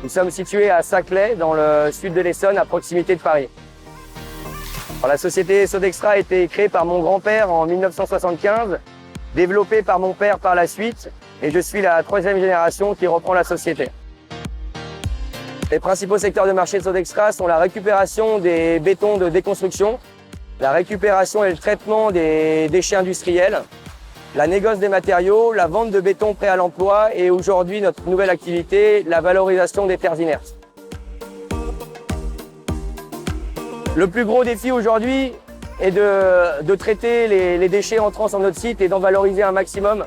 Nous sommes situés à Saclay, dans le sud de l'Essonne, à proximité de Paris. Alors, la société Sodextra a été créée par mon grand-père en 1975, développée par mon père par la suite, et je suis la troisième génération qui reprend la société. Les principaux secteurs de marché de Sodextra sont la récupération des bétons de déconstruction, la récupération et le traitement des déchets industriels, la négoce des matériaux, la vente de béton prêt à l'emploi et aujourd'hui notre nouvelle activité, la valorisation des terres inertes. Le plus gros défi aujourd'hui est de traiter les déchets entrant sur notre site et d'en valoriser un maximum.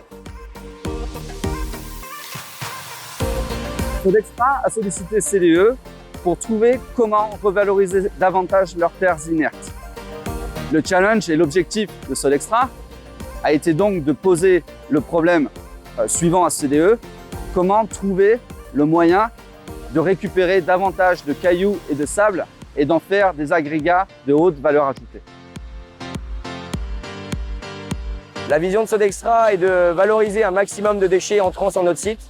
Sodextra a sollicité CDE pour trouver comment revaloriser davantage leurs terres inertes. Le challenge et l'objectif de Sodextra a été donc de poser le problème suivant à CDE, comment trouver le moyen de récupérer davantage de cailloux et de sable et d'en faire des agrégats de haute valeur ajoutée. La vision de Sodextra est de valoriser un maximum de déchets entrant sur notre site,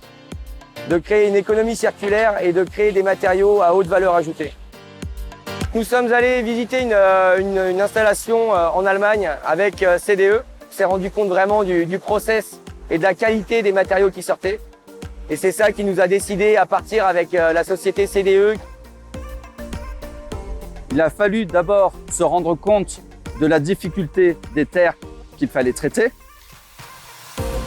de créer une économie circulaire et de créer des matériaux à haute valeur ajoutée. Nous sommes allés visiter une installation en Allemagne avec CDE. On s'est rendu compte vraiment du process et de la qualité des matériaux qui sortaient. Et c'est ça qui nous a décidé à partir avec la société CDE. Il a fallu d'abord se rendre compte de la difficulté des terres qu'il fallait traiter.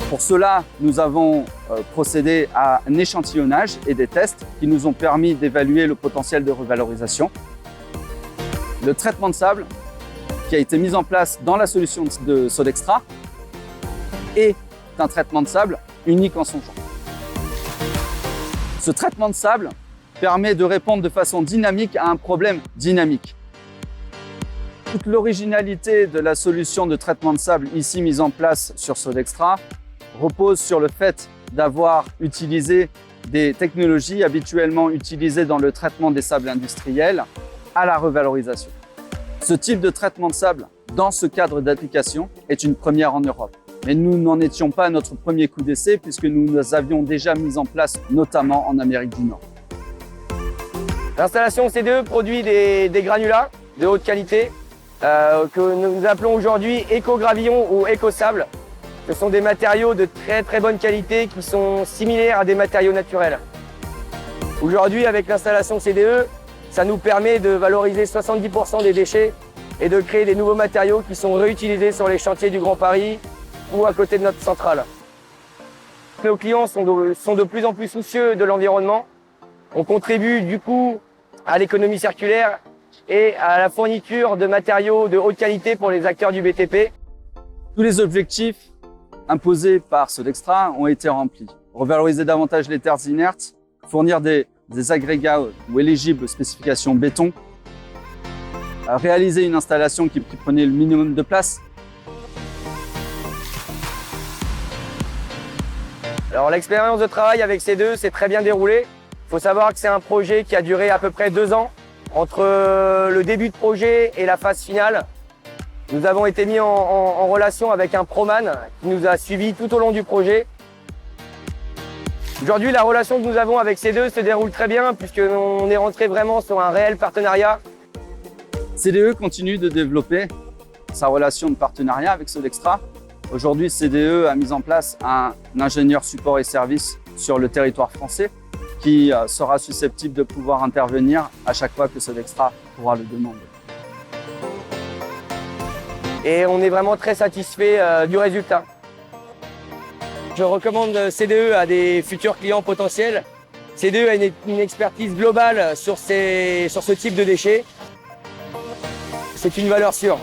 Pour cela, nous avons procédé à un échantillonnage et des tests qui nous ont permis d'évaluer le potentiel de revalorisation. Le traitement de sable qui a été mis en place dans la solution de Sodextra est un traitement de sable unique en son genre. Ce traitement de sable permet de répondre de façon dynamique à un problème dynamique. Toute l'originalité de la solution de traitement de sable ici mise en place sur Sodextra repose sur le fait d'avoir utilisé des technologies habituellement utilisées dans le traitement des sables industriels à la revalorisation. Ce type de traitement de sable, dans ce cadre d'application, est une première en Europe. Mais nous n'en étions pas à notre premier coup d'essai puisque nous les avions déjà mis en place, notamment en Amérique du Nord. L'installation CDE produit des granulats de haute qualité que nous appelons aujourd'hui éco-gravillon ou éco-sable. Ce sont des matériaux de très bonne qualité qui sont similaires à des matériaux naturels. Aujourd'hui, avec l'installation CDE, ça nous permet de valoriser 70% des déchets et de créer des nouveaux matériaux qui sont réutilisés sur les chantiers du Grand Paris ou à côté de notre centrale. Nos clients sont de plus en plus soucieux de l'environnement. On contribue du coup à l'économie circulaire et à la fourniture de matériaux de haute qualité pour les acteurs du BTP. Tous les objectifs imposés par Sodextra ont été remplis. Revaloriser davantage les terres inertes, fournir des agrégats ou éligibles aux spécifications béton, réaliser une installation qui prenait le minimum de place. Alors l'expérience de travail avec CDE s'est très bien déroulée. Il faut savoir que c'est un projet qui a duré à peu près 2 ans entre le début de projet et la phase finale. Nous avons été mis en relation avec un proman qui nous a suivis tout au long du projet. Aujourd'hui, la relation que nous avons avec CDE se déroule très bien puisqu'on est rentré vraiment sur un réel partenariat. CDE continue de développer sa relation de partenariat avec Sodextra. Aujourd'hui, CDE a mis en place un ingénieur support et service sur le territoire français qui sera susceptible de pouvoir intervenir à chaque fois que Sodextra pourra le demander. Et on est vraiment très satisfait du résultat. Je recommande CDE à des futurs clients potentiels. CDE a une expertise globale sur ce type de déchets. C'est une valeur sûre.